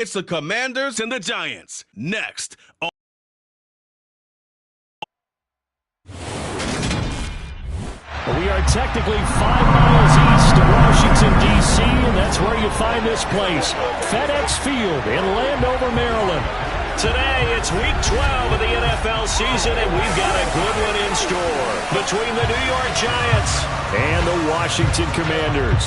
It's the Commanders and the Giants. Next. We are technically 5 miles east of Washington, D.C., and that's where you find this place, FedEx Field in Landover, Maryland. Today, it's Week 12 of the NFL season, and we've got a good one in store between the New York Giants and the Washington Commanders.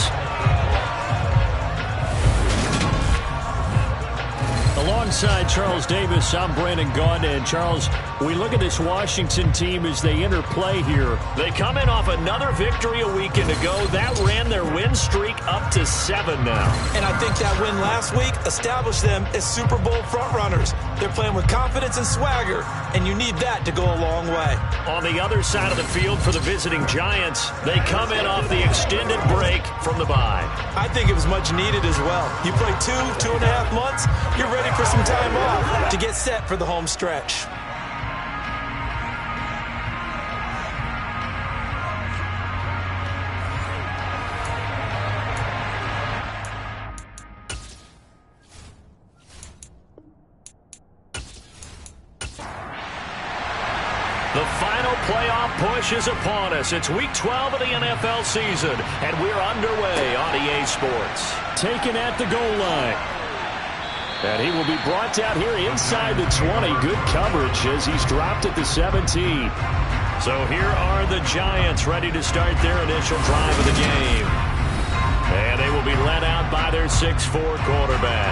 Alongside Charles Davis, I'm Brandon Gaudin. And Charles, we look at this Washington team as they interplay here. They come in off another victory a weekend ago. That ran their win streak up to 7 now. And I think that win last week established them as Super Bowl frontrunners. They're playing with confidence and swagger, and you need that to go a long way. On the other side of the field for the visiting Giants, they come in off the extended break from the bye. I think it was much needed as well. You play 2.5 months, you're ready for some time off to get set for the home stretch. The final playoff push is upon us. It's Week 12 of the NFL season, and we're underway on EA Sports. Taken at the goal line. And he will be brought down here inside the 20. Good coverage as he's dropped at the 17. So here are the Giants ready to start their initial drive of the game. And they will be led out by their 6'4 quarterback.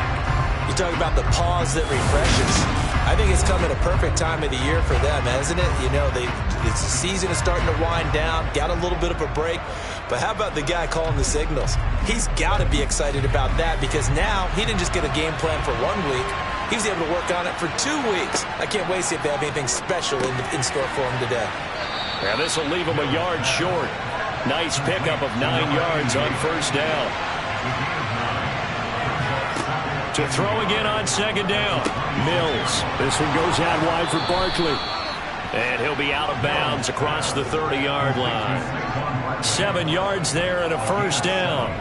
You talk about the pause that refreshes. I think it's come at a perfect time of the year for them, hasn't it? You know, the season is starting to wind down, got a little bit of a break. But how about the guy calling the signals? He's got to be excited about that because now he didn't just get a game plan for 1 week. He was able to work on it for 2 weeks. I can't wait to see if they have anything special in store for him today. Yeah, this will leave him a yard short. Nice pickup of 9 yards on first down. To throw again on second down. Mills. This one goes out wide for Barkley. And he'll be out of bounds across the 30-yard line. 7 yards there and a first down.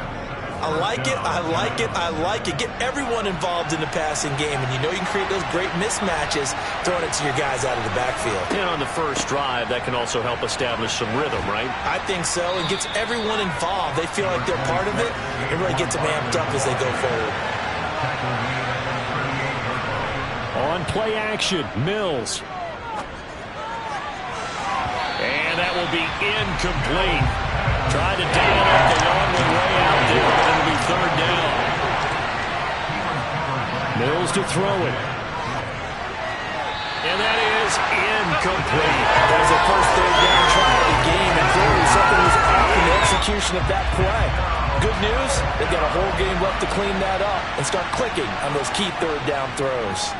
I like it, I like it, I like it. Get everyone involved in the passing game, and you know you can create those great mismatches throwing it to your guys out of the backfield. And on the first drive, that can also help establish some rhythm, right? I think so. It gets everyone involved. They feel like they're part of it. It really gets them amped up as they go forward. On play action, Mills. And that will be incomplete. Tried to dial up the long way out there, but it'll be third down. Mills to throw it. And that is incomplete. That was the first third down try of the game, and clearly something was off in the execution of that play. Good news, they've got a whole game left to clean that up and start clicking on those key third down throws.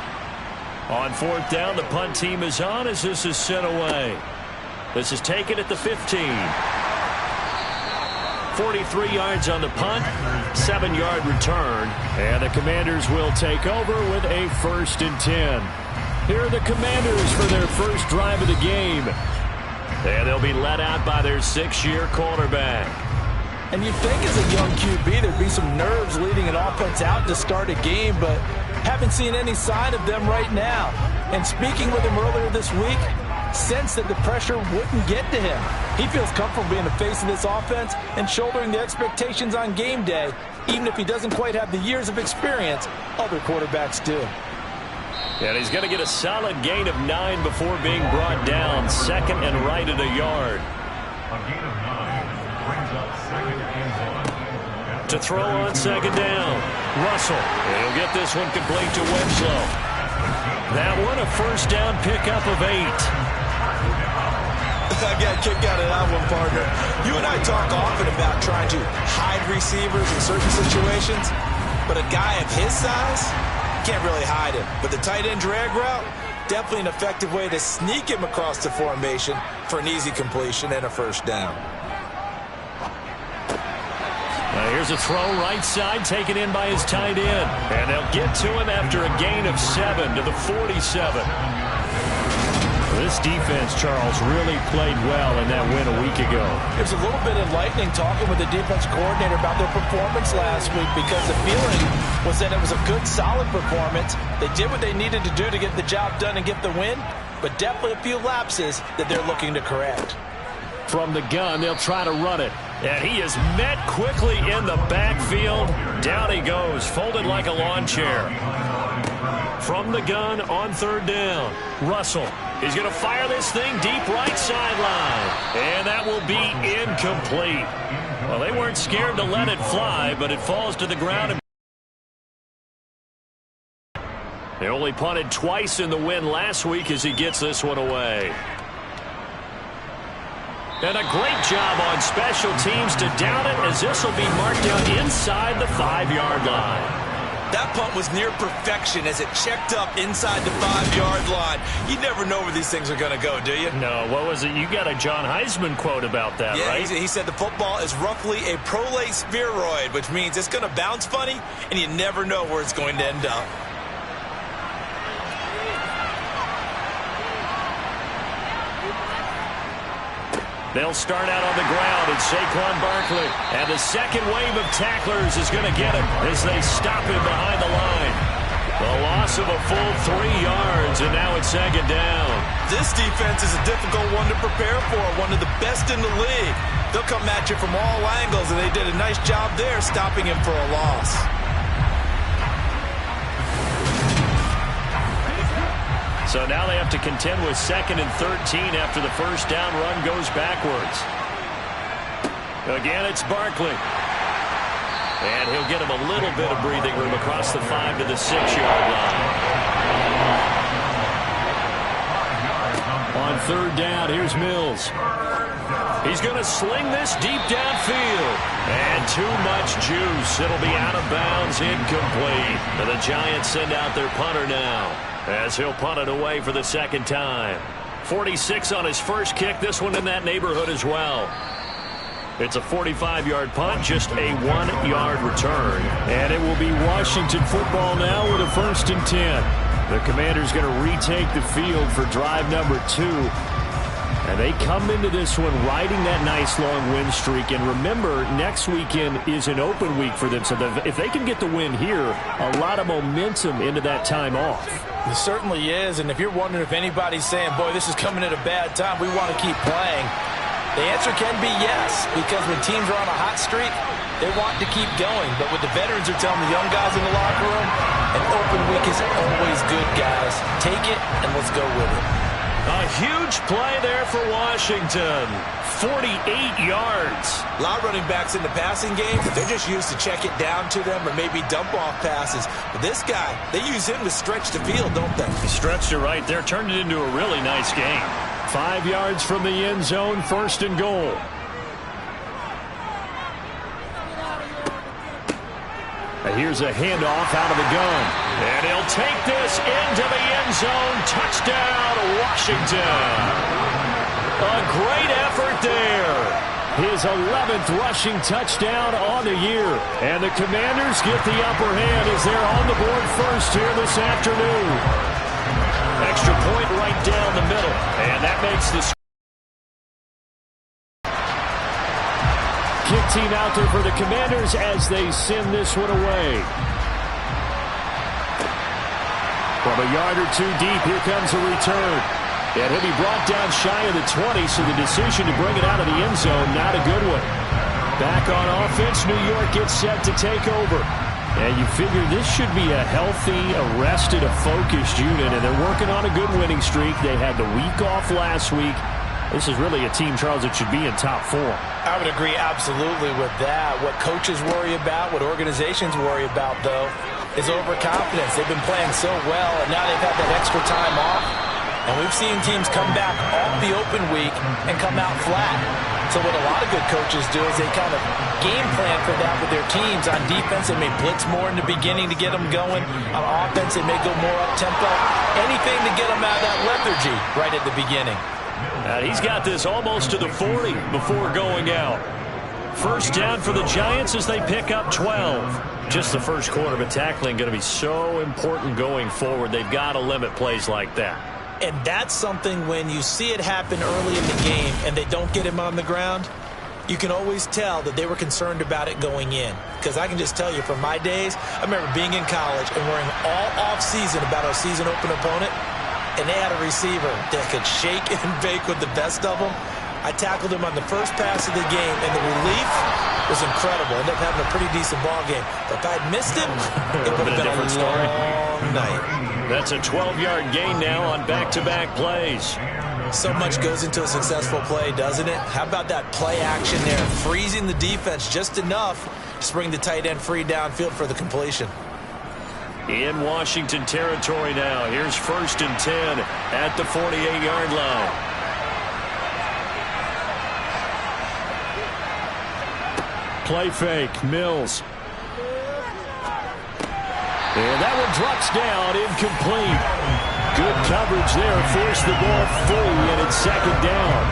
On fourth down, the punt team is on as this is sent away. This is taken at the 15. 43 yards on the punt, 7-yard return, and the Commanders will take over with a 1st and 10. Here are the Commanders for their first drive of the game. And they'll be led out by their 6-year quarterback. And you'd think as a young QB there'd be some nerves leading an offense out to start a game, but haven't seen any sign of them right now. And speaking with him earlier this week, sensed that the pressure wouldn't get to him. He feels comfortable being the face of this offense and shouldering the expectations on game day, even if he doesn't quite have the years of experience other quarterbacks do. And he's going to get a solid gain of 9 before being brought down. 2nd and right at a yard. A gain of 9 brings up 2nd and 1. To throw on 2nd down. Russell. And he'll get this one complete to Winslow. That one a first down pickup of 8. I got a kick out of that one, partner. You and I talk often about trying to hide receivers in certain situations, but a guy of his size can't really hide him. But the tight end drag route, definitely an effective way to sneak him across the formation for an easy completion and a first down. Now here's a throw right side taken in by his tight end. And they'll get to him after a gain of 7 to the 47. This defense, Charles, really played well in that win a week ago. It was a little bit enlightening talking with the defense coordinator about their performance last week, because the feeling was that it was a good, solid performance. They did what they needed to do to get the job done and get the win, but definitely a few lapses that they're looking to correct. From the gun, they'll try to run it. And he is met quickly in the backfield. Down he goes, folded like a lawn chair. From the gun on third down, Russell. He's going to fire this thing deep right sideline. And that will be incomplete. Well, they weren't scared to let it fly, but it falls to the ground. They only punted twice in the win last week as he gets this one away. And a great job on special teams to down it, as this will be marked down inside the 5-yard line. That punt was near perfection as it checked up inside the 5-yard line. You never know where these things are going to go, do you? No, what was it? You got a John Heisman quote about that, right? Yeah, he said the football is roughly a prolate spheroid, which means it's going to bounce funny, and you never know where it's going to end up. They'll start out on the ground, and Saquon Barkley. And the second wave of tacklers is going to get him as they stop him behind the line. The loss of a full 3 yards, and now it's second down. This defense is a difficult one to prepare for, one of the best in the league. They'll come at you from all angles, and they did a nice job there stopping him for a loss. So now they have to contend with 2nd and 13 after the first down run goes backwards. Again, it's Barkley. And he'll get him a little bit of breathing room across the 5 to the 6-yard line. On third down, here's Mills. He's going to sling this deep downfield. And too much juice. It'll be out of bounds, incomplete. And the Giants send out their punter now, as he'll punt it away for the second time. 46 on his first kick, this one in that neighborhood as well. It's a 45-yard punt, just a 1-yard return. And it will be Washington football now with a 1st and 10. The Commanders going to retake the field for drive number 2. And they come into this one riding that nice long win streak. And remember, next weekend is an open week for them. So if they can get the win here, a lot of momentum into that time off. It certainly is. And if you're wondering if anybody's saying, boy, this is coming at a bad time, we want to keep playing, the answer can be yes. Because when teams are on a hot streak, they want to keep going. But what the veterans are telling the young guys in the locker room, an open week is always good, guys. Take it and let's go with it. A huge play there for Washington. 48 yards. A lot of running backs in the passing game, they're just used to check it down to them or maybe dump off passes. But this guy, they use him to stretch the field, don't they? He stretched it right there, turned it into a really nice game. 5 yards from the end zone, 1st and goal. Here's a handoff out of the gun. And he'll take this into the end zone. Touchdown, Washington. A great effort there. His 11th rushing touchdown on the year. And the Commanders get the upper hand as they're on the board first here this afternoon. Extra point right down the middle. And that makes the kick team out there for the Commanders as they send this one away. From a yard or two deep, here comes a return. And he'll be brought down shy of the 20, so the decision to bring it out of the end zone, not a good one. Back on offense, New York gets set to take over. And you figure this should be a healthy, arrested, a focused unit, and they're working on a good winning streak. They had the week off last week. This is really a team, Charles, that should be in top 4. I would agree absolutely with that. What coaches worry about, what organizations worry about, though, is overconfidence. They've been playing so well, and now they've had that extra time off. And we've seen teams come back off the open week and come out flat. So what a lot of good coaches do is they kind of game plan for that with their teams. On defense, they may blitz more in the beginning to get them going. On offense, they may go more up-tempo. Anything to get them out of that lethargy right at the beginning. He's got this almost to the 40 before going out. First down for the Giants as they pick up 12. Just the first quarter, but tackling going to be so important going forward. They've got to limit plays like that. And that's something when you see it happen early in the game and they don't get him on the ground, you can always tell that they were concerned about it going in. Because I can just tell you from my days, I remember being in college and worrying all off-season about our season open opponent, and they had a receiver that could shake and bake with the best of them. I tackled him on the first pass of the game, and the relief was incredible. Ended up having a pretty decent ball game. But if I'd missed him, it would have been a long night. That's a 12-yard gain now on back-to-back plays. So much goes into a successful play, doesn't it? How about that play action there? Freezing the defense just enough to bring the tight end free downfield for the completion. In Washington territory now. Here's 1st and 10 at the 48-yard line. Play fake, Mills. And that one drops down, incomplete. Good coverage there, forced the ball free, and it's 2nd down.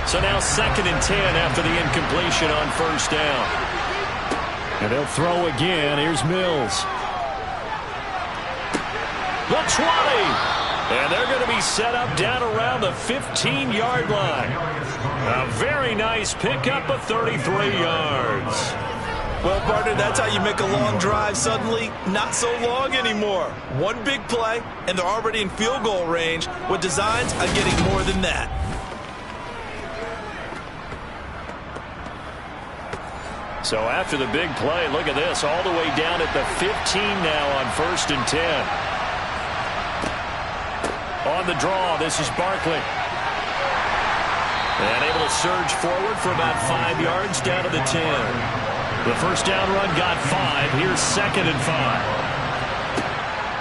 So now 2nd and 10 after the incompletion on 1st down. And they'll throw again. Here's Mills. The 20. And they're going to be set up down around the 15-yard line. A very nice pickup of 33 yards. Well, partner, that's how you make a long drive suddenly not so long anymore. One big play, and they're already in field goal range with designs on getting more than that. So after the big play, look at this, all the way down at the 15 now on 1st and 10. On the draw, this is Barkley. And able to surge forward for about 5 yards down to the 10. The first down run got 5. Here's 2nd and 5.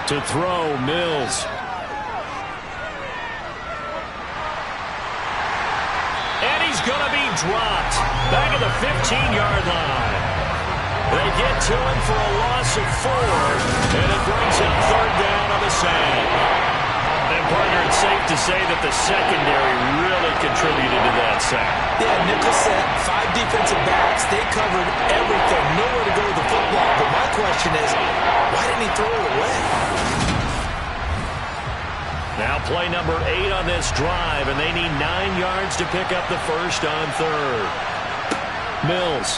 To throw, Mills. And he's going to be dropped. Back at the 15-yard line. They get to him for a loss of 4. And it brings him 3rd down on the sack. And, partner, it's safe to say that the secondary really contributed to that sack. Yeah, nickel set, 5 defensive backs. They covered everything. Nowhere to go with the football. But my question is, why didn't he throw it away? Now play number 8 on this drive, and they need 9 yards to pick up the first on 3rd. Mills.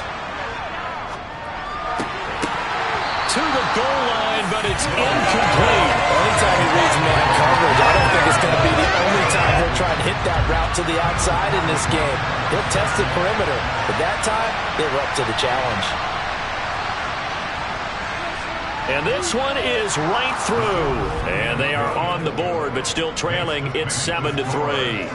To the goal line, but it's incomplete. Anytime he reads man coverage, I don't think it's going to be the only time he'll try to hit that route to the outside in this game. He'll test the perimeter, but that time, they were up to the challenge. And this one is right through. And they are on the board, but still trailing. It's 7-3.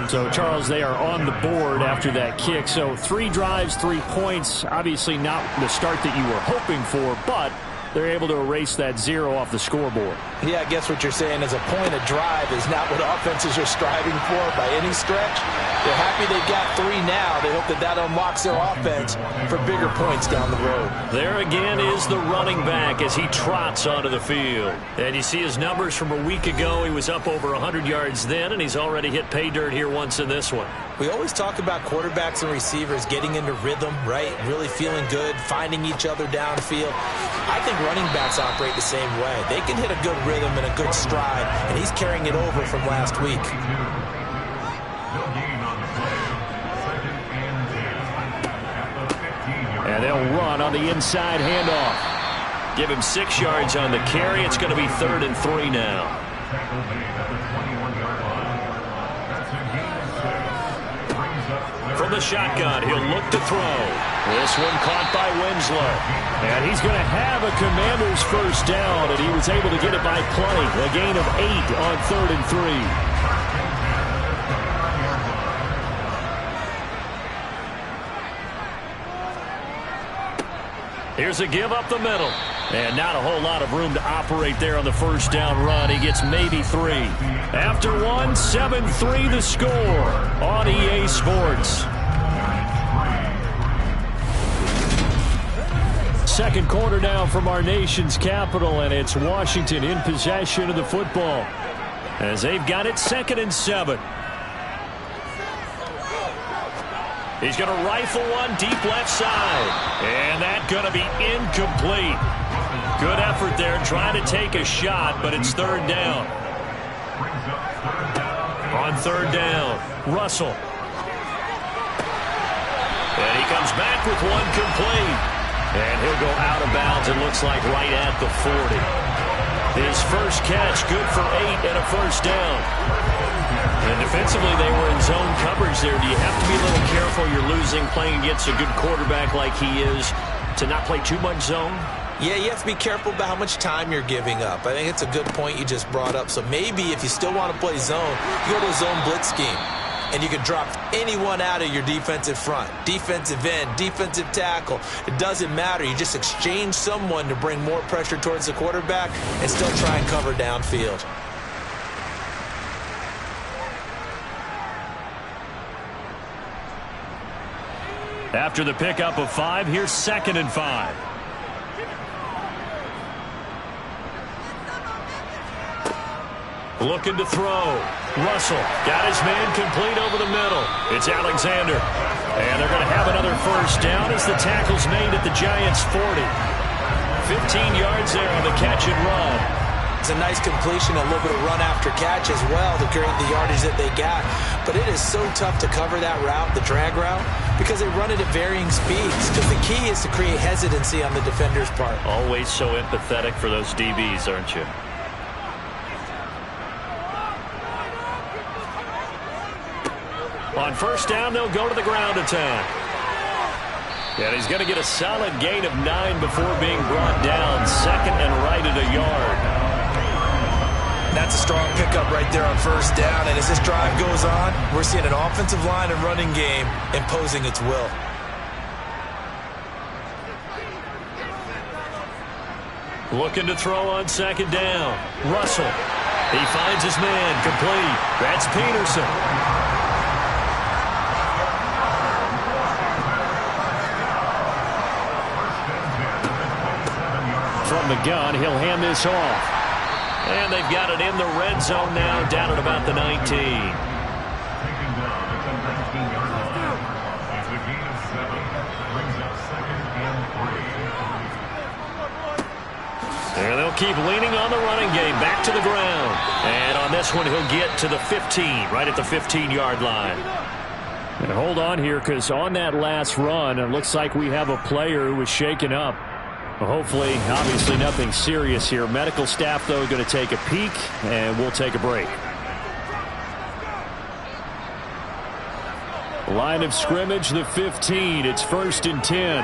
So, Charles, they are on the board after that kick. So 3 drives, 3 points. Obviously not the start that you were hoping for, but they're able to erase that 0 off the scoreboard. Yeah, I guess what you're saying is a point of drive is not what offenses are striving for by any stretch. They're happy they've got 3 now. They hope that that unlocks their offense for bigger points down the road. There again is the running back as he trots onto the field. And you see his numbers from a week ago. He was up over 100 yards then, and he's already hit pay dirt here once in this one. We always talk about quarterbacks and receivers getting into rhythm, right? Really feeling good, finding each other downfield. I think running backs operate the same way. They can hit a good rhythm and a good stride, and he's carrying it over from last week. And they'll run on the inside handoff. Give him 6 yards on the carry. It's going to be 3rd and 3 now. From the shotgun, he'll look to throw. This one caught by Winslow. And he's going to have a Commander's first down, and he was able to get it by plenty. A gain of 8 on 3rd and 3. Here's a give up the middle. And not a whole lot of room to operate there on the first down run. He gets maybe 3. After 1, 7-3 the score on EA Sports. Second quarter now from our nation's capital, and it's Washington in possession of the football as they've got it 2nd and 7. He's going to rifle one deep left side. And that's going to be incomplete. Good effort there trying to take a shot, but it's 3rd down. brings up third down. On third down, Russell. And he comes back with one complete. And he'll go out of bounds, it looks like right at the 40. His first catch, good for 8 and a first down. And defensively, they were in zone coverage there. Do you have to be a little careful? You're losing, playing against a good quarterback like he is, to not play too much zone? Yeah, you have to be careful about how much time you're giving up. I think it's a good point you just brought up. So maybe if you still want to play zone, you go to a zone blitz scheme. And you can drop anyone out of your defensive front. Defensive end, defensive tackle. It doesn't matter. You just exchange someone to bring more pressure towards the quarterback and still try and cover downfield. After the pickup of 5, here's 2nd and 5. Looking to throw. Russell got his man complete over the middle. It's Alexander. And they're going to have another first down as the tackle's made at the Giants' 40. 15 yards there on the catch and run. It's a nice completion, a little bit of run after catch as well to create the yardage that they got. But it is so tough to cover that route, the drag route, because they run it at varying speeds. Because the key is to create hesitancy on the defender's part. Always so empathetic for those DBs, aren't you? On first down, they'll go to the ground attack. And he's going to get a solid gain of 9 before being brought down. 2nd and right at a yard. That's a strong pickup right there on first down. And as this drive goes on, we're seeing an offensive line and running game imposing its will. Looking to throw on 2nd down. Russell. He finds his man complete. That's Peterson. From the gun, he'll hand this off. And they've got it in the red zone now, down at about the 19. Taken down at the 19-yard line. It's a gain of 7. Brings up 2nd and 3. And they'll keep leaning on the running game, back to the ground. And on this one, he'll get to the 15, right at the 15-yard line. And hold on here, because on that last run, it looks like we have a player who was shaken up. Hopefully, obviously nothing serious here. Medical staff, though, going to take a peek, and we'll take a break. Line of scrimmage, the 15. It's 1st and 10.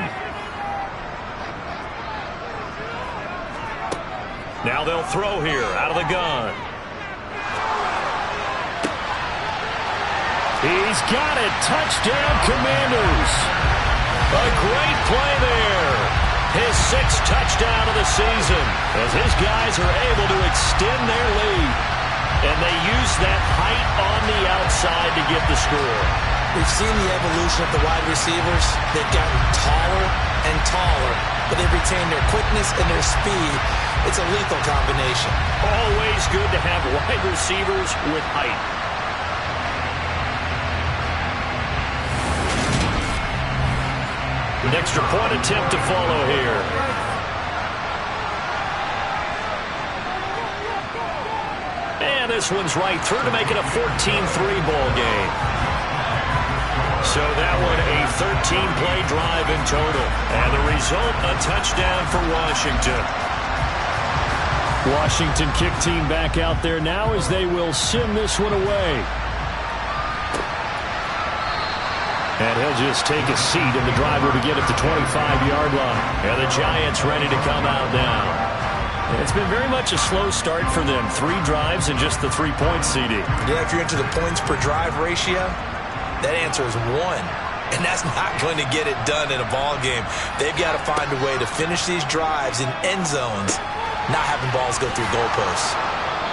Now they'll throw here out of the gun. He's got it. Touchdown, Commanders. A great play there. His 6th touchdown of the season as his guys are able to extend their lead. And they use that height on the outside to get the score. We've seen the evolution of the wide receivers. They've gotten taller and taller, but they've retained their quickness and their speed. It's a lethal combination. Always good to have wide receivers with height. An extra point attempt to follow here. And this one's right through to make it a 14-3 ball game. So that one a 13-play drive in total. And the result, a touchdown for Washington. Washington kick team back out there now as they will send this one away. And he'll just take a seat, and the drive will begin at the 25-yard line. And the Giants ready to come out now. It's been very much a slow start for them. 3 drives and just the 3-point CD. Yeah, if you're into the points per drive ratio, that answer is 1. And that's not going to get it done in a ball game. They've got to find a way to finish these drives in end zones, not having balls go through goalposts.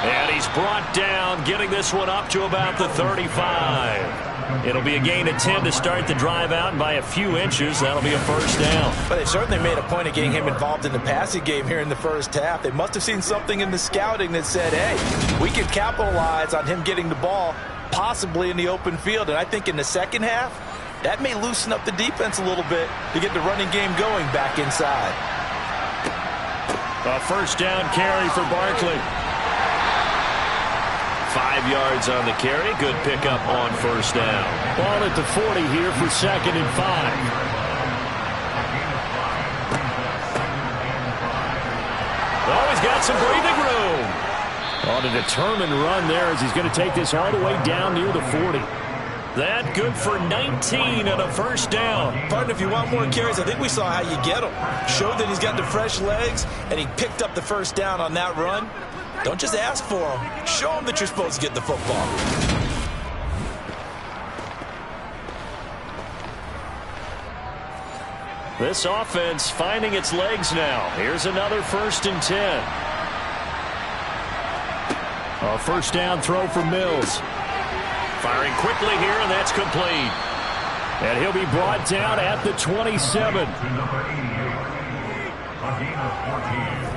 And he's brought down, getting this one up to about the 35. It'll be a gain of 10 to start the drive out, and by a few inches, that'll be a first down. But they've certainly made a point of getting him involved in the passing game here in the first half. They must have seen something in the scouting that said, hey, we can capitalize on him getting the ball possibly in the open field. And I think in the second half, that may loosen up the defense a little bit to get the running game going back inside. A first down carry for Barkley. 5 yards on the carry. Good pickup on first down. Ball at the 40 here for 2nd and 5. Oh, he's got some breathing room. On a determined run there as he's going to take this all the way down near the 40. That good for 19 and a first down. Partner, if you want more carries, I think we saw how you get him. Showed that he's got the fresh legs, and he picked up the first down on that run. Don't just ask for him. Show him that you're supposed to get the football. This offense finding its legs now. Here's another 1st and 10. A first down throw for Mills. Firing quickly here, and that's complete. And he'll be brought down at the 27.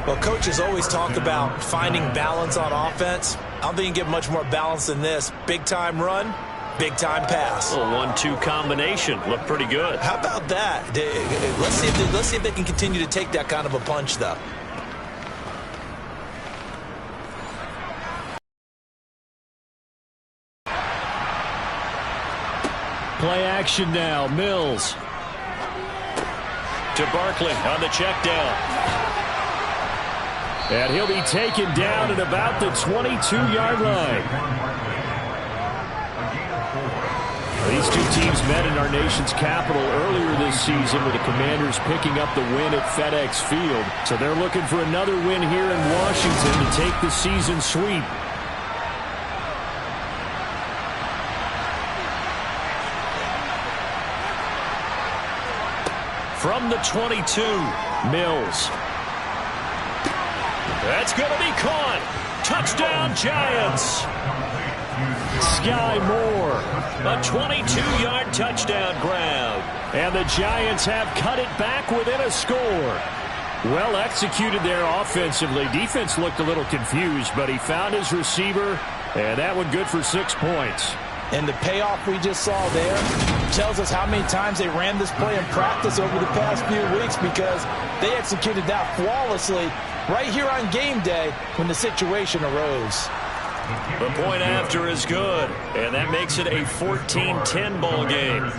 Well, coaches always talk about finding balance on offense. I don't think you can get much more balance than this. Big-time run, big-time pass. A 1-2 combination. Looked pretty good. How about that? Let's see if they can continue to take that kind of a punch, though. Play action now. Mills to Barkley on the check down. And he'll be taken down at about the 22-yard line. These two teams met in our nation's capital earlier this season with the Commanders picking up the win at FedEx Field. So they're looking for another win here in Washington to take the season sweep. From the 22, Mills. That's going to be caught. Touchdown, Giants. Sky Moore. A 22-yard touchdown grab. And the Giants have cut it back within a score. Well executed there offensively. Defense looked a little confused, but he found his receiver, and that one good for 6 points. And the payoff we just saw there tells us how many times they ran this play in practice over the past few weeks, because they executed that flawlessly right here on game day when the situation arose. The point after is good, and that makes it a 14-10 ball game.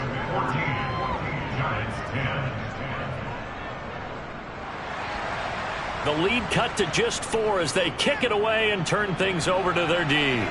The lead cut to just 4 as they kick it away and turn things over to their D.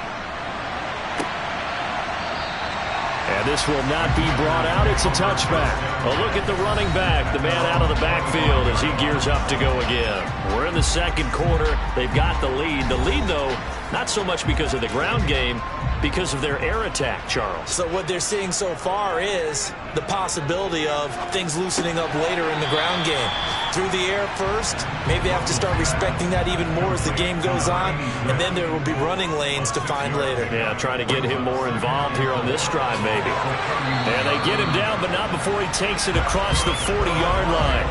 And this will not be brought out. It's a touchback. A look at the running back, the man out of the backfield as he gears up to go again. We're in the second quarter. They've got the lead. The lead, though, not so much because of the ground game, because of their air attack, Charles. So what they're seeing so far is the possibility of things loosening up later in the ground game. Through the air first, maybe they have to start respecting that even more as the game goes on, and then there will be running lanes to find later. Yeah, trying to get him more involved here on this drive, maybe. And they get him down, but not before he takes it across the 40-yard line.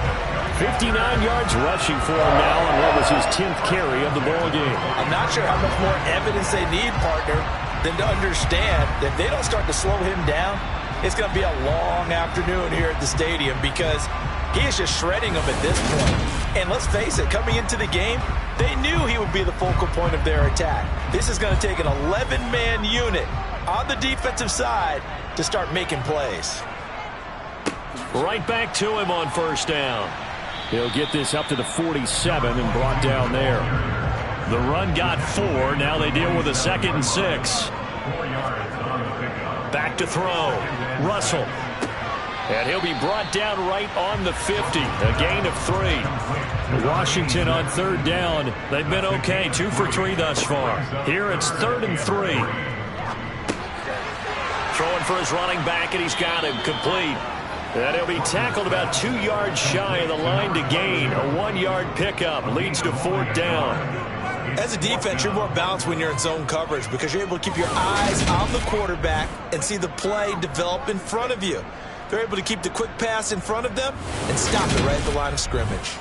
59 yards rushing for him now on what was his 10th carry of the ball game. I'm not sure how much more evidence they need, partner, than to understand that if they don't start to slow him down, it's going to be a long afternoon here at the stadium, because he is just shredding them at this point. And let's face it, coming into the game, they knew he would be the focal point of their attack. This is going to take an 11-man unit on the defensive side to start making plays. Right back to him on first down. He'll get this up to the 47 and brought down there. The run got 4. Now they deal with a 2nd and 6. Back to throw. Russell. And he'll be brought down right on the 50. A gain of 3. Washington on 3rd down. They've been okay. 2 for 3 thus far. Here it's 3rd and 3. Throwing for his running back, and he's got him complete. And he'll be tackled about 2 yards shy of the line to gain. A 1-yard pickup leads to 4th down. As a defense, you're more balanced when you're in zone coverage, because you're able to keep your eyes on the quarterback and see the play develop in front of you. They're able to keep the quick pass in front of them and stop it right at the line of scrimmage.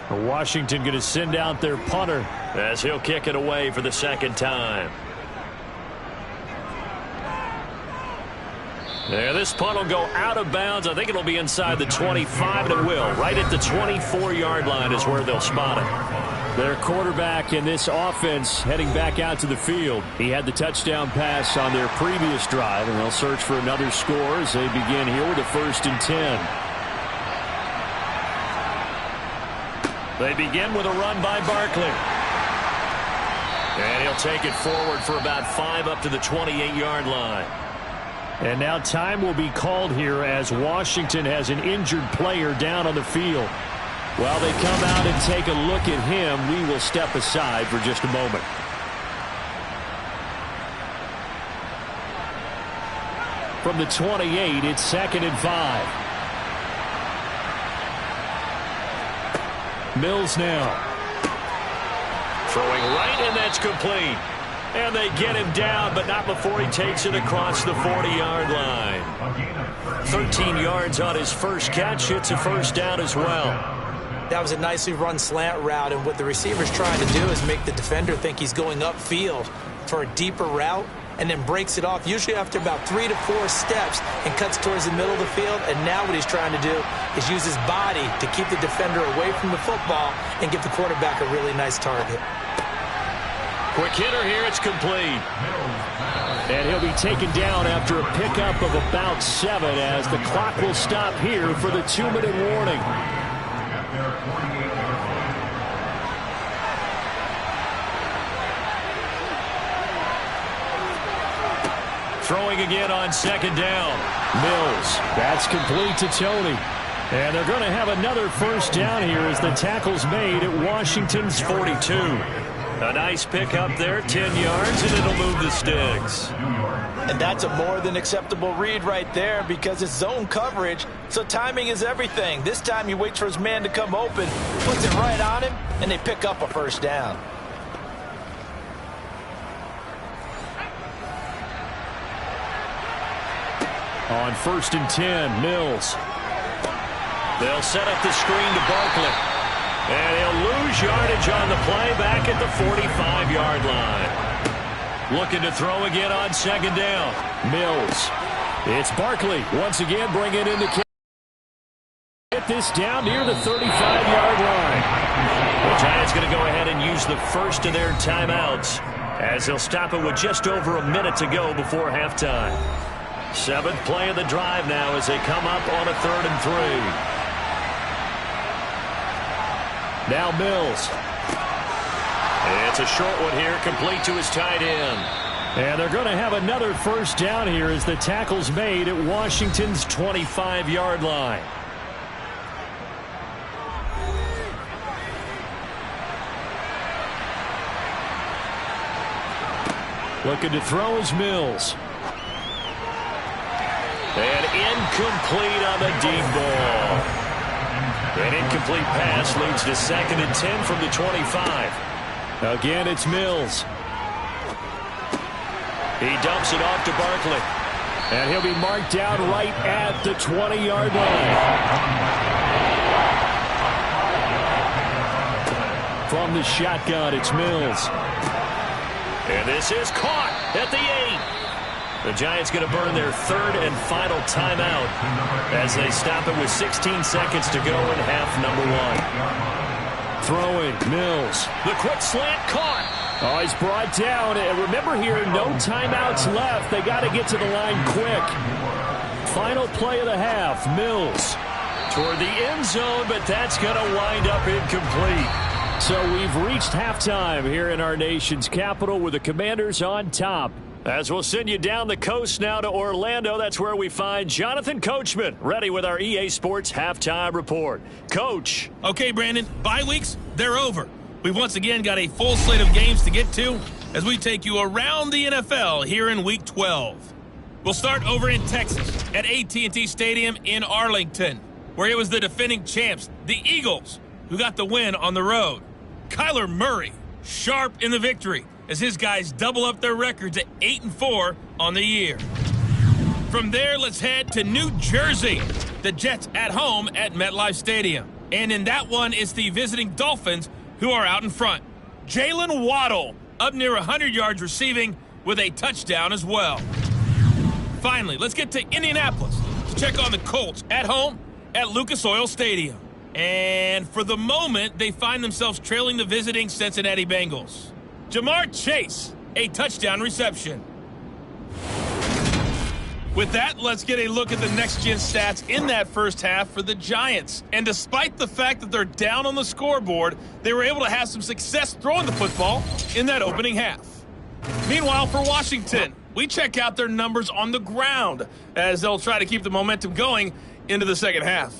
Washington going to send out their punter as he'll kick it away for the 2nd time. Yeah, this punt will go out of bounds. I think it'll be inside the 25, and it will. Right at the 24-yard line is where they'll spot it. Their quarterback in this offense heading back out to the field. He had the touchdown pass on their previous drive, and they'll search for another score as they begin here with a 1st and 10. They begin with a run by Barkley. And he'll take it forward for about 5 up to the 28-yard line. And now time will be called here as Washington has an injured player down on the field. While they come out and take a look at him, we will step aside for just a moment. From the 28, it's 2nd and 5. Mills now. Throwing right, and that's complete. And they get him down, but not before he takes it across the 40-yard line. 13 yards on his first catch. It's a 1st down as well. That was a nicely run slant route, and what the receiver's trying to do is make the defender think he's going upfield for a deeper route, and then breaks it off, usually after about 3 to 4 steps, and cuts towards the middle of the field. And now what he's trying to do is use his body to keep the defender away from the football and give the quarterback a really nice target. Quick hitter here, it's complete. And he'll be taken down after a pickup of about 7 as the clock will stop here for the 2-minute warning. Throwing again on 2nd down. Mills. That's complete to Tony. And they're going to have another 1st down here as the tackle's made at Washington's 42. A nice pickup there, 10 yards, and it'll move the sticks. And that's a more than acceptable read right there because it's zone coverage, so timing is everything. This time he waits for his man to come open, puts it right on him, and they pick up a 1st down. On 1st and 10, Mills. They'll set up the screen to Barkley. And he'll lose yardage on the play back at the 45-yard line. Looking to throw again on 2nd down. Mills. It's Barkley once again bringing in the kick. Get this down near the 35-yard line. The Giants going to go ahead and use the first of their timeouts as they'll stop it with just over a minute to go before halftime. 7th play of the drive now as they come up on a 3rd and 3. Now Mills. It's a short one here, complete to his tight end. And they're going to have another 1st down here as the tackle's made at Washington's 25-yard line. Looking to throw is Mills. And incomplete on the deep ball. An incomplete pass leads to 2nd and 10 from the 25. Again, it's Mills. He dumps it off to Barkley. And he'll be marked down right at the 20-yard line. From the shotgun, it's Mills. And this is caught at the 8. The Giants going to burn their 3rd and final timeout as they stop it with 16 seconds to go in half number 1. Throwing, Mills. The quick slant caught. Oh, he's brought down. And remember here, no timeouts left. They got to get to the line quick. Final play of the half, Mills. Toward the end zone, but that's going to wind up incomplete. So we've reached halftime here in our nation's capital with the Commanders on top. As we'll send you down the coast now to Orlando, that's where we find Jonathan Coachman, ready with our EA Sports Halftime Report. Coach. Okay, Brandon, bye weeks, they're over. We've once again got a full slate of games to get to as we take you around the NFL here in Week 12. We'll start over in Texas at AT&T Stadium in Arlington, where it was the defending champs, the Eagles, who got the win on the road. Kyler Murray, sharp in the victory, as his guys double up their records at 8-4 on the year. From there, let's head to New Jersey. The Jets at home at MetLife Stadium. And in that one, it's the visiting Dolphins who are out in front. Jalen Waddle up near 100 yards receiving with a touchdown as well. Finally, let's get to Indianapolis to check on the Colts at home at Lucas Oil Stadium. And for the moment, they find themselves trailing the visiting Cincinnati Bengals. Jamar Chase, a touchdown reception. With that, let's get a look at the next-gen stats in that first half for the Giants. And despite the fact that they're down on the scoreboard, they were able to have some success throwing the football in that opening half. Meanwhile, for Washington, we check out their numbers on the ground as they'll try to keep the momentum going into the second half.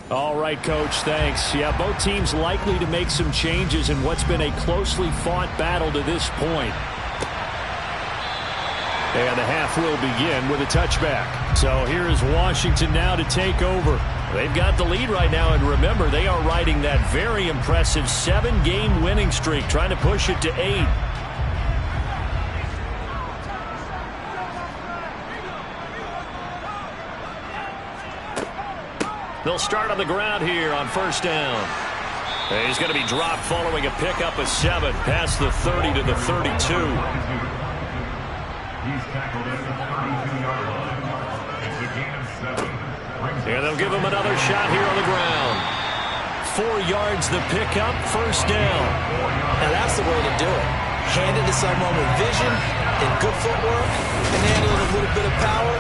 All right, Coach, thanks. Yeah, both teams likely to make some changes in what's been a closely fought battle to this point. And the half will begin with a touchback. So here is Washington now to take over. They've got the lead right now, and remember, they are riding that very impressive 7-game winning streak, trying to push it to 8. They'll start on the ground here on first down. And he's going to be dropped following a pickup of 7 past the 30 to the 32. He's tackled at the 32-yard line. It's a gain of 7. And they'll give him another shot here on the ground. 4 yards the pickup, first down. Now that's the way to do it. Hand it to someone with vision and good footwork, and handle it a little bit of power,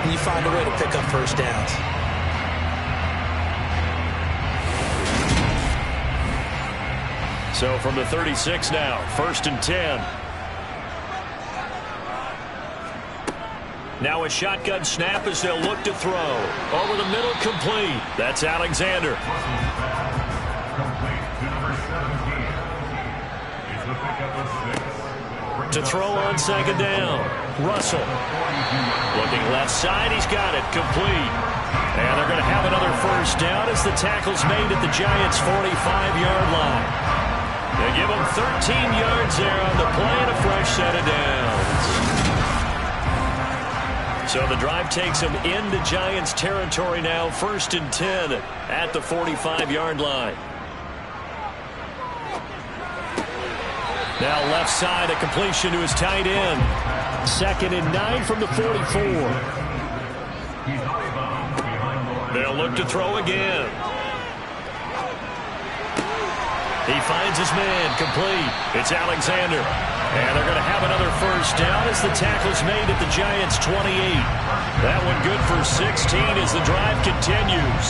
and you find a way to pick up first downs. So from the 36 now, first and 10. Now a shotgun snap as they'll look to throw. Over the middle, complete. That's Alexander. Complete to number 17. It's the pickup of 6. To throw on second down. Russell. Looking left side, he's got it. Complete. And they're going to have another first down as the tackle's made at the Giants' 45-yard line. They give him 13 yards there on the play and a fresh set of downs. So the drive takes him into Giants territory now, first and 10 at the 45-yard line. Now left side, a completion to his tight end. Second and 9 from the 44. They'll look to throw again. He finds his man, complete. It's Alexander. And they're going to have another first down as the tackle's made at the Giants' 28. That one good for 16 as the drive continues.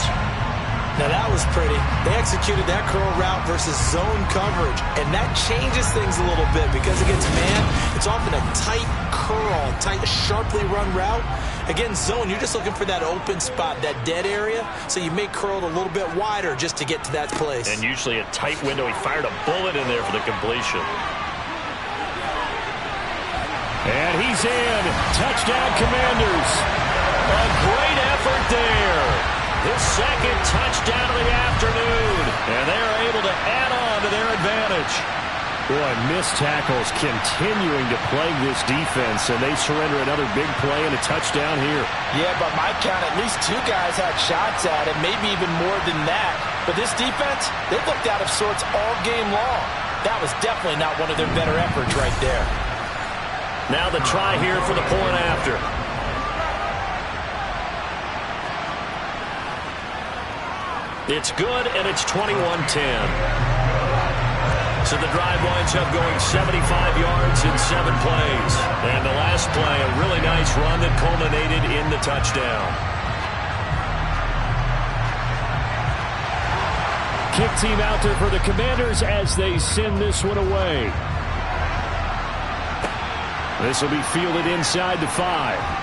Now that was pretty. They executed that curl route versus zone coverage, and that changes things a little bit because against man, it's often a tight curl, tight, sharply run route. Against zone, you're just looking for that open spot, that dead area, so you may curl it a little bit wider just to get to that place. And usually a tight window. He fired a bullet in there for the completion. And he's in. Touchdown, Commanders. A great effort there. His second touchdown of the afternoon. And they're able to add on to their advantage. Boy, missed tackles continuing to plague this defense, and they surrender another big play and a touchdown here. Yeah, but my count, at least 2 guys had shots at it, maybe even more than that. But this defense, they looked out of sorts all game long. That was definitely not one of their better efforts right there. Now the try here for the point after. It's good, and it's 21-10. So the drive winds up going 75 yards in 7 plays. And the last play, a really nice run that culminated in the touchdown. Kick team out there for the Commanders as they send this one away. This will be fielded inside the 5.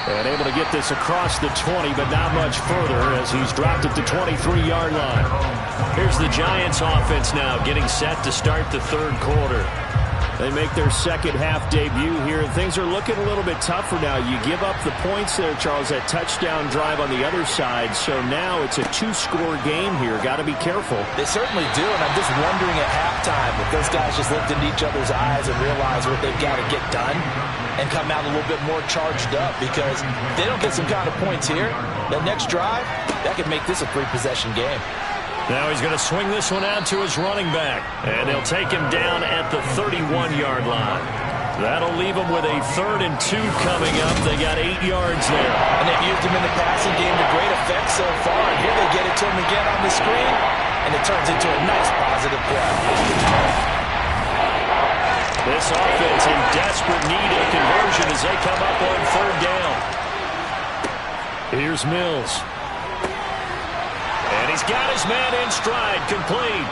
And able to get this across the 20, but not much further as he's dropped at the 23-yard line. Here's the Giants offense now getting set to start the third quarter. They make their second half debut here, and things are looking a little bit tougher now. You give up the points there, Charles, that touchdown drive on the other side. So now it's a 2-score game here. Got to be careful. They certainly do, and I'm just wondering at halftime if those guys just looked into each other's eyes and realized what they've got to get done and come out a little bit more charged up, because if they don't get some kind of points here, that next drive, that could make this a 3-possession game. Now he's going to swing this one out to his running back, and they'll take him down at the 31-yard line. That'll leave them with a 3rd and 2 coming up. They got 8 yards there. And they've used him in the passing game to great effect so far. And here they get it to him again on the screen. And it turns into a nice positive play. This offense in desperate need of conversion as they come up on 3rd down. Here's Mills. And he's got his man in stride, complete.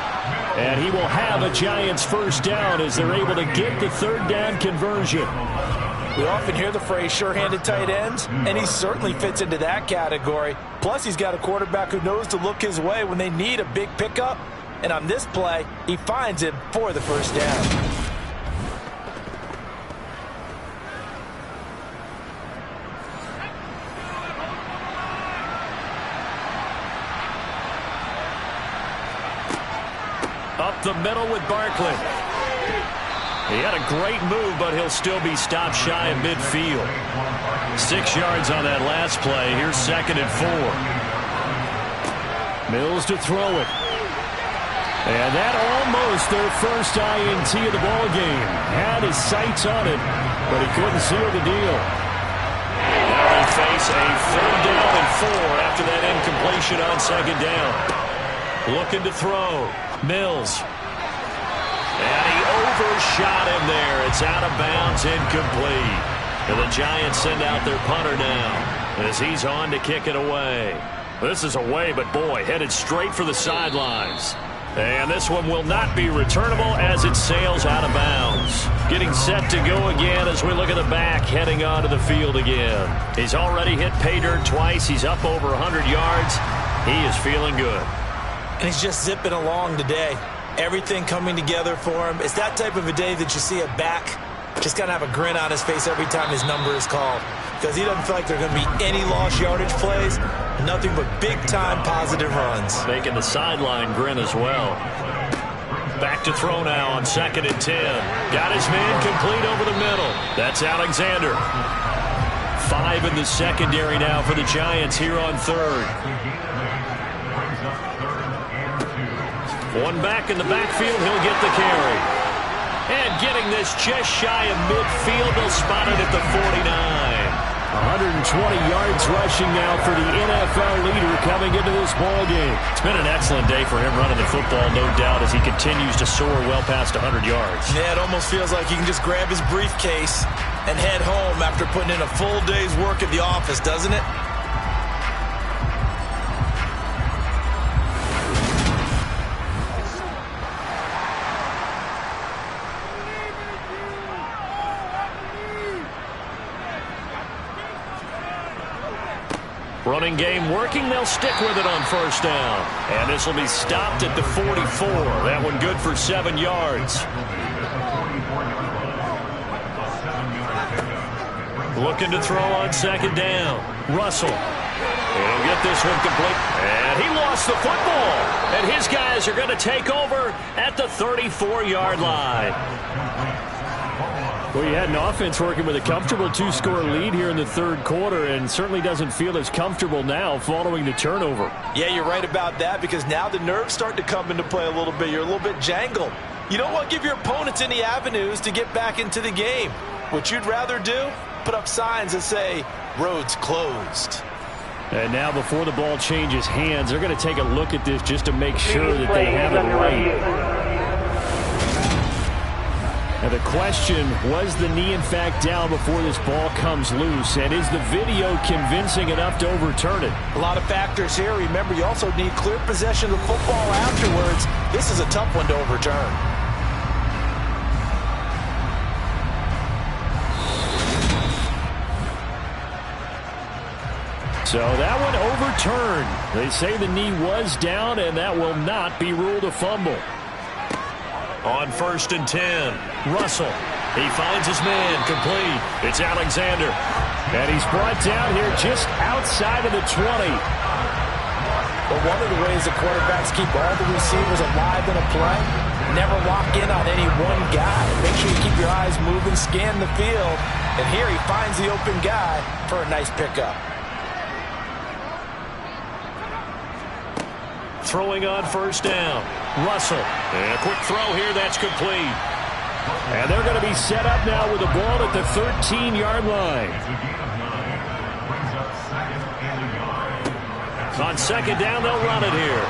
And he will have a Giants 1st down as they're able to get the 3rd down conversion. We often hear the phrase sure-handed tight ends, and he certainly fits into that category. Plus, he's got a quarterback who knows to look his way when they need a big pickup. And on this play, he finds him for the 1st down. Up the middle with Barkley. He had a great move, but he'll still be stopped shy of midfield. 6 yards on that last play. Here's 2nd and 4. Mills to throw it. And that almost their first INT of the ball game. Had his sights on it, but he couldn't seal the deal. Now they face a 3rd down and 4 after that incompletion on 2nd down. Looking to throw. Mills. And he overshot him there. It's out of bounds, incomplete. And the Giants send out their punter now as he's on to kick it away. This is away, but boy, headed straight for the sidelines. And this one will not be returnable as it sails out of bounds. Getting set to go again as we look at the back heading onto the field again. He's already hit pay dirt twice. He's up over 100 yards. He is feeling good. And he's just zipping along today. Everything coming together for him. It's that type of a day that you see a back just kind of have a grin on his face every time his number is called. Because he doesn't feel like there are going to be any lost yardage plays. Nothing but big-time positive runs. Making the sideline grin as well. Back to throw now on 2nd and 10. Got his man complete over the middle. That's Alexander. 5 in the secondary now for the Giants here on 3rd. One back in the backfield, he'll get the carry. And getting this just shy of midfield, they'll spot it at the 49. 120 yards rushing now for the NFL leader coming into this ball game. It's been an excellent day for him running the football, no doubt, as he continues to soar well past 100 yards. Yeah, it almost feels like he can just grab his briefcase and head home after putting in a full day's work at the office, doesn't it? Running game working. They'll stick with it on 1st down. And this will be stopped at the 44. That one good for 7 yards. Looking to throw on 2nd down. Russell. He'll get this one complete. And he lost the football. And his guys are going to take over at the 34-yard line. Well, you had an offense working with a comfortable 2-score lead here in the 3rd quarter and certainly doesn't feel as comfortable now following the turnover. Yeah, you're right about that because now the nerves start to come into play a little bit. You're a little bit jangled. You don't want to give your opponents any avenues to get back into the game. What you'd rather do, put up signs that say, roads closed. And now before the ball changes hands, they're going to take a look at this just to make sure that they have it right. And the question, was the knee in fact down before this ball comes loose? And is the video convincing enough to overturn it? A lot of factors here. Remember, you also need clear possession of the football afterwards. This is a tough one to overturn. So that one overturned. They say the knee was down, and that will not be ruled a fumble. On 1st and 10, Russell. He finds his man complete. It's Alexander. And he's brought down here just outside of the 20. Well, one of the ways the quarterbacks keep all the receivers alive in a play, never lock in on any one guy. Make sure you keep your eyes moving, scan the field. And here he finds the open guy for a nice pickup. Throwing on 1st down. Russell. And a quick throw here. That's complete. And they're going to be set up now with the ball at the 13-yard line. It's a gain of 9. Brings up second and a yard. On second down, they'll run it here.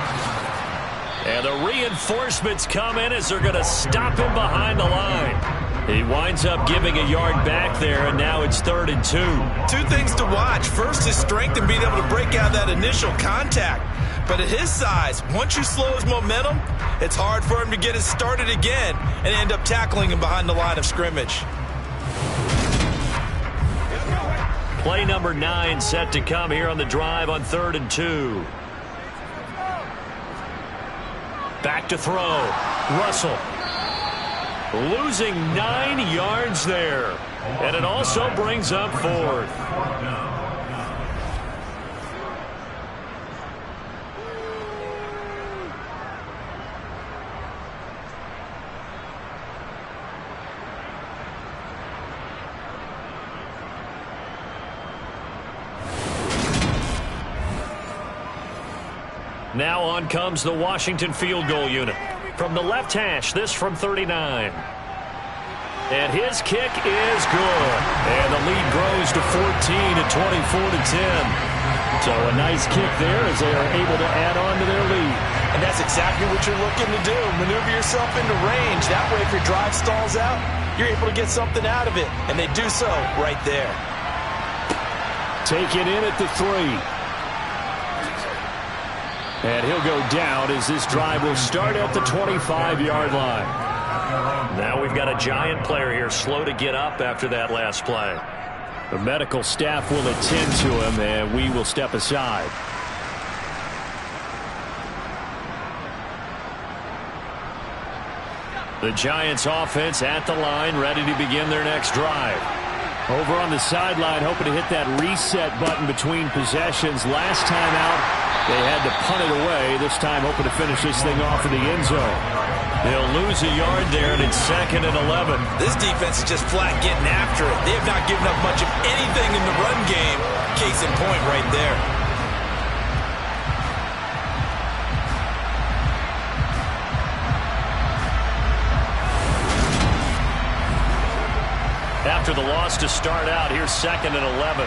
And the reinforcements come in as they're going to stop him behind the line. He winds up giving a yard back there, and now it's 3rd and 2. Two things to watch. First, his strength and being able to break out that initial contact. But at his size, once you slow his momentum, it's hard for him to get it started again and end up tackling him behind the line of scrimmage. Play number 9 set to come here on the drive on 3rd and 2. Back to throw. Russell. Losing 9 yards there. And it also brings up 4th. Now on comes the Washington field goal unit. From the left hash, this from 39. And his kick is good. And the lead grows to 14 at 24-10. So a nice kick there as they are able to add on to their lead. And that's exactly what you're looking to do. Maneuver yourself into range. That way, if your drive stalls out, you're able to get something out of it. And they do so right there. Take it in at the 3. And he'll go down as this drive will start at the 25-yard line. Now we've got a Giant player here slow to get up after that last play. The medical staff will attend to him, and we will step aside. The Giants offense at the line, ready to begin their next drive. Over on the sideline, hoping to hit that reset button between possessions. Last time out, they had to punt it away. This time, hoping to finish this thing off in the end zone. They'll lose a yard there, and it's 2nd and 11. This defense is just flat getting after it. They have not given up much of anything in the run game. Case in point right there. After the loss to start out, here's 2nd and 11.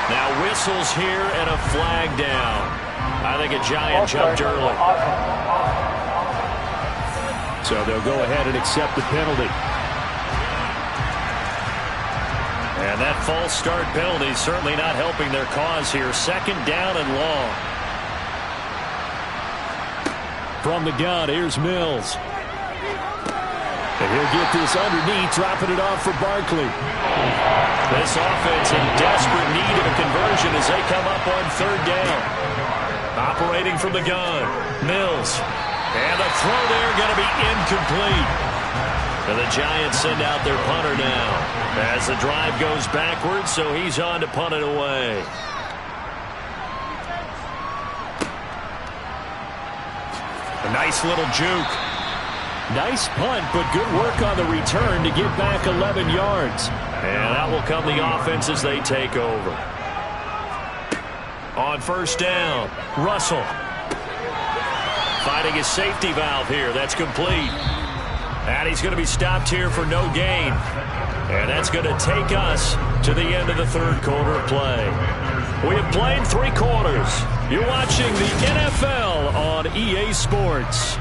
Now whistles here and a flag down. I think a Giant jumped early. So they'll go ahead and accept the penalty. And that false start penalty is certainly not helping their cause here. 2nd down and long. From the gun, here's Mills. And he'll get this underneath, dropping it off for Barkley. This offense in desperate need of a conversion as they come up on 3rd down. Operating from the gun, Mills. And the throw there going to be incomplete. And the Giants send out their punter now as the drive goes backwards, so he's on to punt it away. A nice little juke. Nice punt, but good work on the return to get back 11 yards. And out will come the offense as they take over. On 1st down, Russell. Finding his safety valve here. That's complete. And he's going to be stopped here for no gain. And that's going to take us to the end of the 3rd quarter of play. We have played 3 quarters. You're watching the NFL on EA Sports.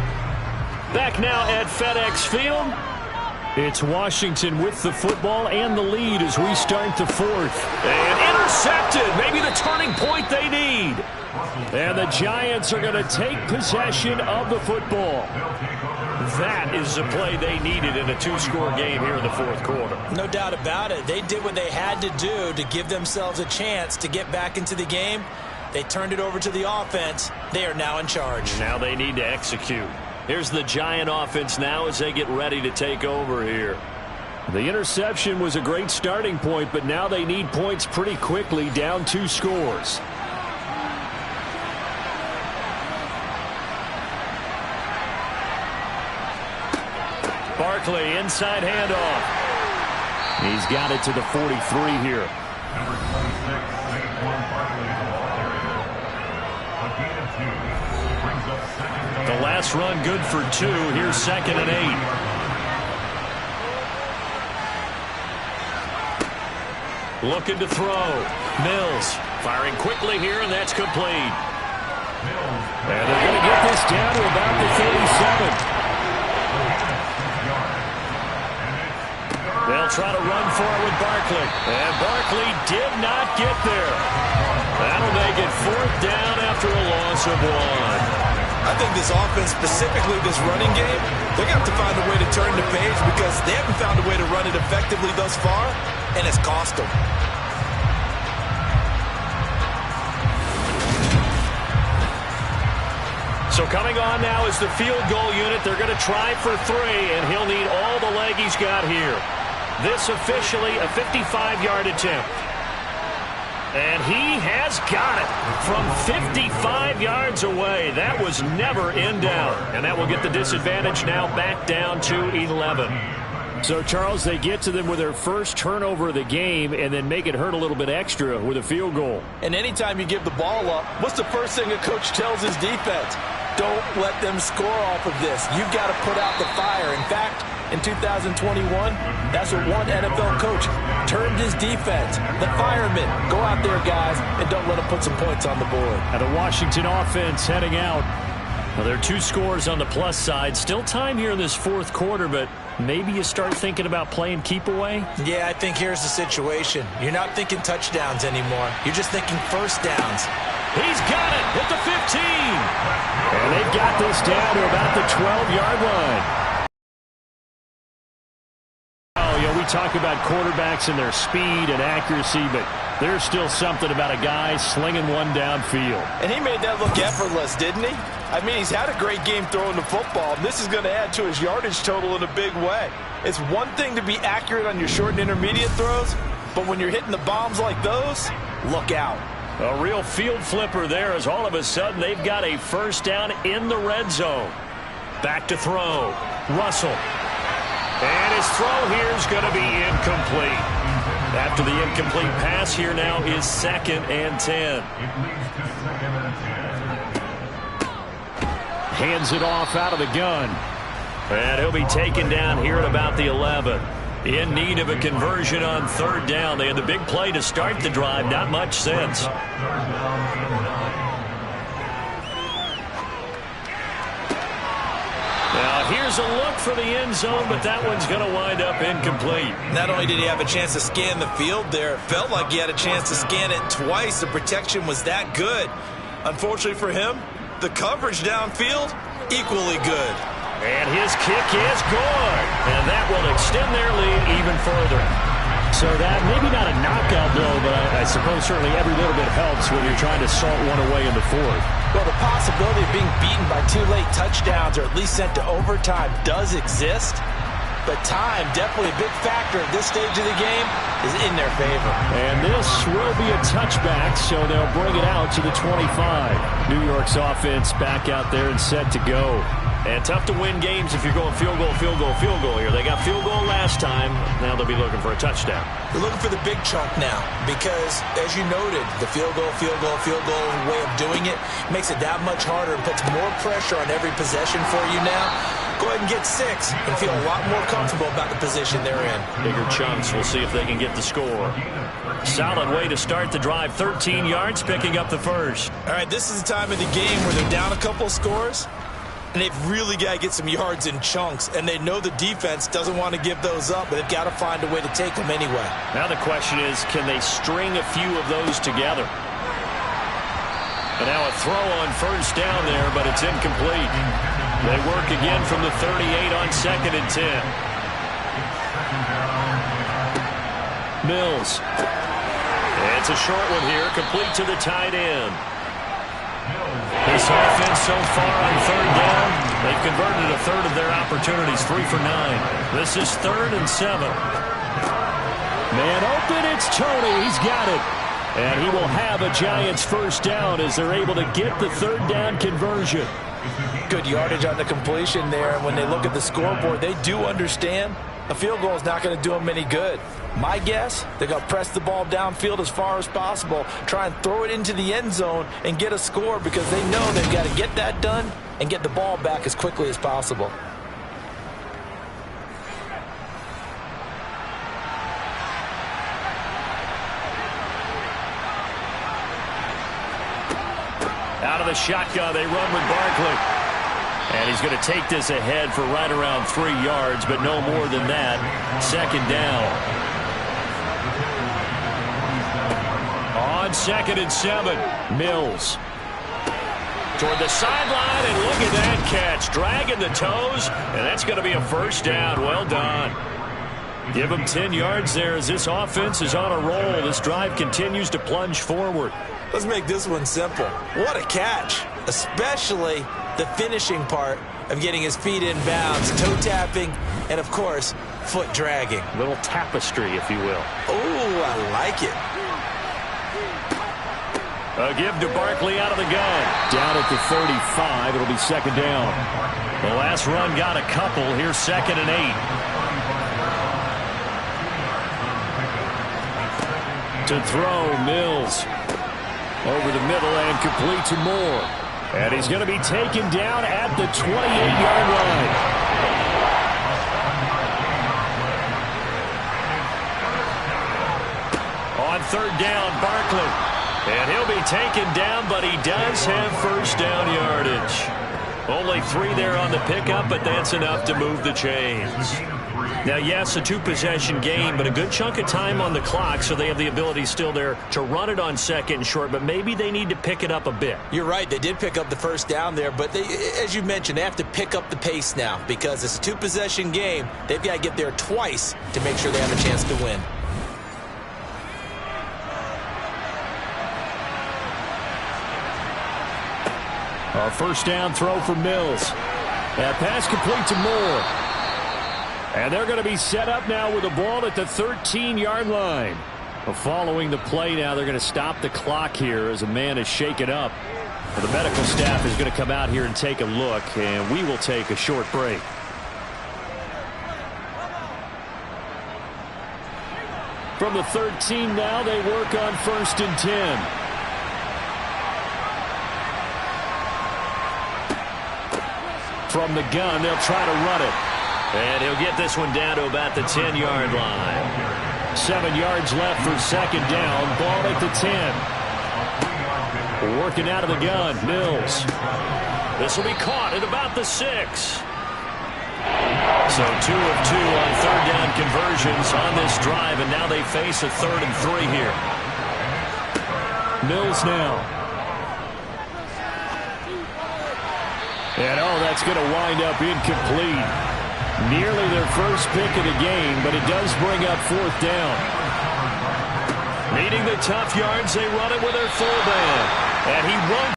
Back now at FedEx Field. It's Washington with the football and the lead as we start the 4th. And intercepted. Maybe the turning point they need. And the Giants are going to take possession of the football. That is the play they needed in a 2-score game here in the 4th quarter. No doubt about it. They did what they had to do to give themselves a chance to get back into the game. They turned it over to the offense. They are now in charge. Now they need to execute. Here's the Giant offense now as they get ready to take over here. The interception was a great starting point, but now they need points pretty quickly, down 2 scores. Barkley, inside handoff. He's got it to the 43 here. Number 26, Saquon Barkley, the ball carrier. A gain of 2. Brings The last run good for 2. Here's 2nd and 8. Looking to throw. Mills firing quickly here, and that's complete. And they're going to get this down to about the 37. They'll try to run for it with Barkley. And Barkley did not get there. That'll make it 4th down after a loss of 1. I think this offense, specifically this running game, they're going to have to find a way to turn the page because they haven't found a way to run it effectively thus far, and it's cost them. So coming on now is the field goal unit. They're going to try for 3, and he'll need all the leg he's got here. This officially a 55-yard attempt. And he has got it from 55 yards away. That was never in doubt. And that will get the disadvantage now back down to 11. So, Charles, they get to them with their first turnover of the game and then make it hurt a little bit extra with a field goal. And anytime you give the ball up, what's the first thing a coach tells his defense? Don't let them score off of this. You've got to put out the fire. In fact, in 2021, that's what one NFL coach termed his defense. The firemen. Go out there, guys, and don't let them put some points on the board. And the Washington offense heading out. Well, there are 2 scores on the plus side. Still time here in this 4th quarter, but maybe you start thinking about playing keep away? Yeah, I think here's the situation. You're not thinking touchdowns anymore. You're just thinking first downs. He's got it at the 15. And they've got this down to about the 12-yard line. We talk about quarterbacks and their speed and accuracy, but there's still something about a guy slinging one downfield. And he made that look effortless, didn't he? I mean, he's had a great game throwing the football, and this is going to add to his yardage total in a big way. It's one thing to be accurate on your short and intermediate throws, but when you're hitting the bombs like those, look out. A real field flipper there as all of a sudden they've got a first down in the red zone. Back to throw. Russell. And his throw here is going to be incomplete. After the incomplete pass, here now is 2nd and 10. Hands it off out of the gun. And he'll be taken down here at about the 11. In need of a conversion on 3rd down. They had the big play to start the drive. Not much sense. Now here's a look for the end zone, but that one's going to wind up incomplete. Not only did he have a chance to scan the field there, it felt like he had a chance to scan it twice. The protection was that good. Unfortunately for him, the coverage downfield, equally good. And his kick is good. And that will extend their lead even further. So that maybe not a knockout blow, but I suppose certainly every little bit helps when you're trying to salt one away in the 4th. Well, the possibility of being beaten by 2 late touchdowns or at least sent to overtime does exist. But time, definitely a big factor at this stage of the game, is in their favor. And this will be a touchback, so they'll bring it out to the 25. New York's offense back out there and set to go. And tough to win games if you're going field goal, field goal, field goal here. They got field goal last time. Now they'll be looking for a touchdown. They're looking for the big chunk now because, as you noted, the field goal way of doing it makes it that much harder and puts more pressure on every possession for you now. Go ahead and get 6 and feel a lot more comfortable about the position they're in. Bigger chunks. We'll see if they can get the score. Solid way to start the drive. 13 yards, picking up the first. All right, this is the time of the game where they're down a couple scores, and they've really got to get some yards in chunks, and they know the defense doesn't want to give those up, but they've got to find a way to take them anyway. Now the question is, can they string a few of those together? And now a throw on first down there, but it's incomplete. They work again from the 38 on 2nd and 10. Mills. It's a short one here, complete to the tight end. This offense so far on 3rd down, they've converted a third of their opportunities, 3 for 9. This is 3rd and 7. Man open, it's Tony. He's got it. And he will have a Giants first down as they're able to get the 3rd down conversion. Good yardage on the completion there. And when they look at the scoreboard, they do understand a field goal is not going to do them any good. My guess, they're going to press the ball downfield as far as possible, try and throw it into the end zone and get a score because they know they've got to get that done and get the ball back as quickly as possible. Out of the shotgun, they run with Barkley. And he's going to take this ahead for right around 3 yards, but no more than that. Second down. On 2nd and 7, Mills. Toward the sideline, and look at that catch. Dragging the toes, and that's going to be a first down. Well done. Give him 10 yards there as this offense is on a roll. This drive continues to plunge forward. Let's make this one simple. What a catch, especially the finishing part of getting his feet in bounds, toe tapping, and of course, foot dragging. Little tapestry, if you will. Oh, I like it. A give to Barkley out of the gun. Down at the 35, it'll be second down. The last run got a couple. Here's 2nd and 8. To throw, Mills. Over the middle and complete to Moore. And he's going to be taken down at the 28-yard line. On 3rd down, Barkley. And he'll be taken down, but he does have first down yardage. Only 3 there on the pickup, but that's enough to move the chains. Now, yes, a 2-possession game, but a good chunk of time on the clock, so they have the ability still there to run it on 2nd and short, but maybe they need to pick it up a bit. You're right. They did pick up the first down there, but they, as you mentioned, they have to pick up the pace now because it's a 2-possession game. They've got to get there twice to make sure they have a chance to win. A first down throw for Mills. That pass complete to Moore. And they're going to be set up now with the ball at the 13-yard line. Following the play now, they're going to stop the clock here as a man is shaken up. The medical staff is going to come out here and take a look, and we will take a short break. From the 13 now, they work on 1st and 10. From the gun, they'll try to run it. And he'll get this one down to about the 10-yard line. 7 yards left for second down. Ball at the 10. Working out of the gun, Mills. This will be caught at about the 6. So 2 of 2 on 3rd down conversions on this drive, and now they face a 3rd and 3 here. Mills now. And that's going to wind up incomplete. Nearly their first pick of the game, but it does bring up 4th down. Needing the tough yards, they run it with their fullback. And he won't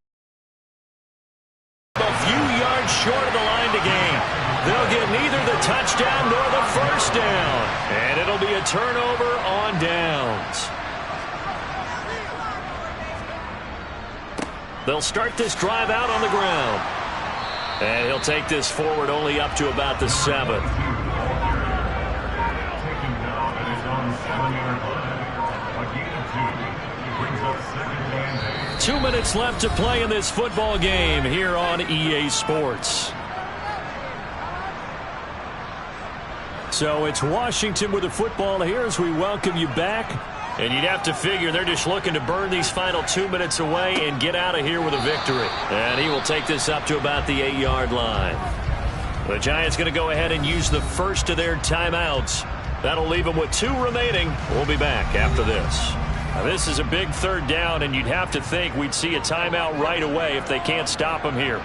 a few yards short of the line to gain. They'll get neither the touchdown nor the first down. And it'll be a turnover on downs. They'll start this drive out on the ground. And he'll take this forward only up to about the 7. Taking down at his own 7-yard line. A gain of 2. Brings up 2nd and 8. 2 minutes left to play in this football game here on EA Sports. So it's Washington with the football here as we welcome you back. And you'd have to figure they're just looking to burn these final 2 minutes away and get out of here with a victory. And he will take this up to about the 8-yard line. The Giants going to go ahead and use the first of their timeouts. That'll leave them with 2 remaining. We'll be back after this. Now, this is a big 3rd down, and you'd have to think we'd see a timeout right away if they can't stop them here.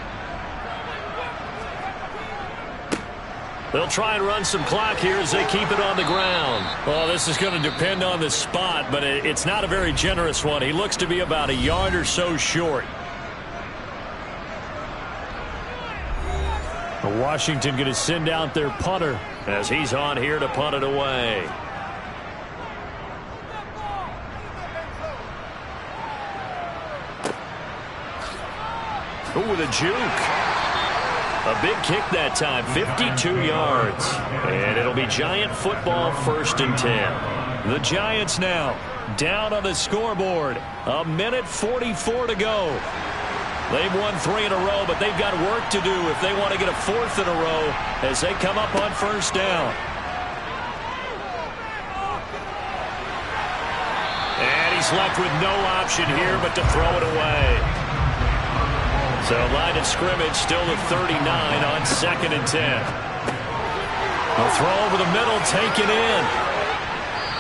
They'll try and run some clock here as they keep it on the ground. Well, this is going to depend on the spot, but it's not a very generous one. He looks to be about a yard or so short. Washington going to send out their punter as he's on here to punt it away. Ooh, with a juke. A big kick that time, 52 yards. And it'll be Giant football 1st and 10. The Giants now down on the scoreboard. 1:44 to go. They've won 3 in a row, but they've got work to do if they want to get a 4th in a row as they come up on first down. And he's left with no option here but to throw it away. So line of scrimmage still at 39 on 2nd and 10. A throw over the middle, taken in.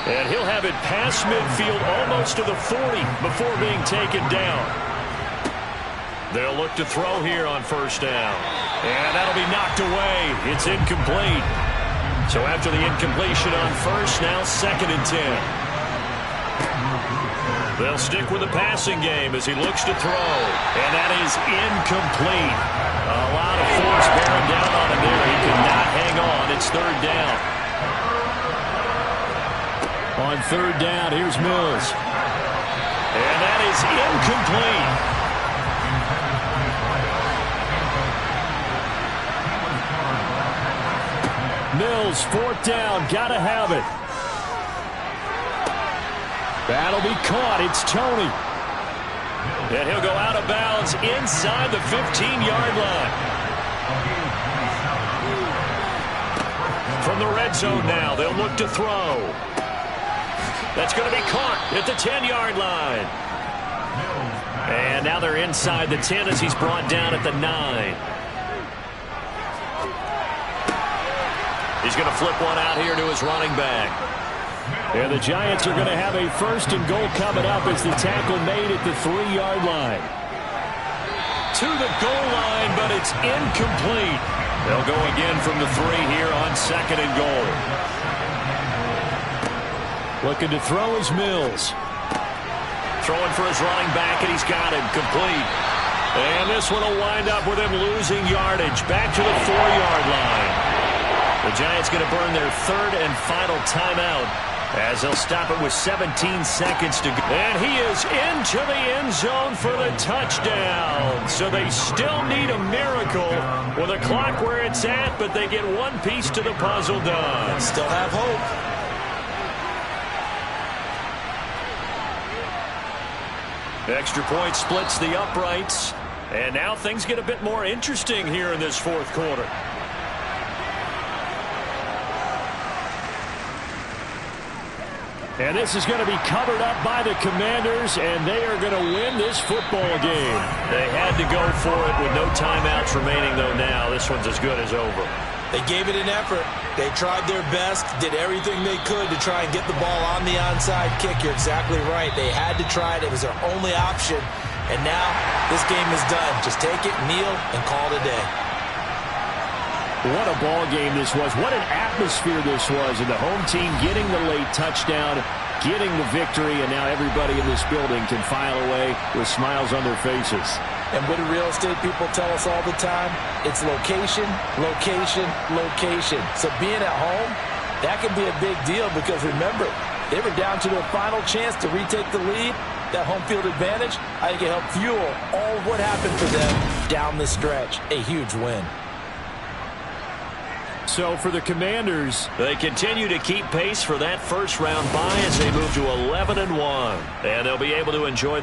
And he'll have it past midfield almost to the 40 before being taken down. They'll look to throw here on first down. And that'll be knocked away. It's incomplete. So after the incompletion on first, now 2nd and 10. They'll stick with the passing game as he looks to throw. And that is incomplete. A lot of force bearing down on him there. He could not hang on. It's 3rd down. On 3rd down, here's Mills. And that is incomplete. Mills, 4th down, gotta have it. That'll be caught. It's Tony. And he'll go out of bounds inside the 15-yard line. From the red zone now, they'll look to throw. That's going to be caught at the 10-yard line. And now they're inside the 10 as he's brought down at the 9. He's going to flip one out here to his running back. And the Giants are going to have a 1st and goal coming up as the tackle made at the 3-yard line. To the goal line, but it's incomplete. They'll go again from the 3 here on 2nd and goal. Looking to throw is Mills. Throwing for his running back, and he's got him complete. And this one will wind up with him losing yardage. Back to the 4-yard line. The Giants going to burn their 3rd and final timeout as they'll stop it with 17 seconds to go. And he is into the end zone for the touchdown. So they still need a miracle with a clock where it's at, but they get one piece to the puzzle done. Still have hope. Extra point splits the uprights. And now things get a bit more interesting here in this 4th quarter. And this is going to be covered up by the Commanders, and they are going to win this football game. They had to go for it with no timeouts remaining, though now this one's as good as over. They gave it an effort. They tried their best, did everything they could to try and get the ball on the onside kick. You're exactly right. They had to try it. It was their only option. And now this game is done. Just take it, kneel, and call it a day. What a ball game this was. What an atmosphere this was. And the home team getting the late touchdown, getting the victory, and now everybody in this building can file away with smiles on their faces. And what do real estate people tell us all the time? It's location, location, location. So being at home, that can be a big deal because remember, they were down to their final chance to retake the lead. That home field advantage, I think it helped fuel all of what happened for them down the stretch. A huge win. So for the Commanders, they continue to keep pace for that first round bye as they move to 11-1. And they'll be able to enjoy this.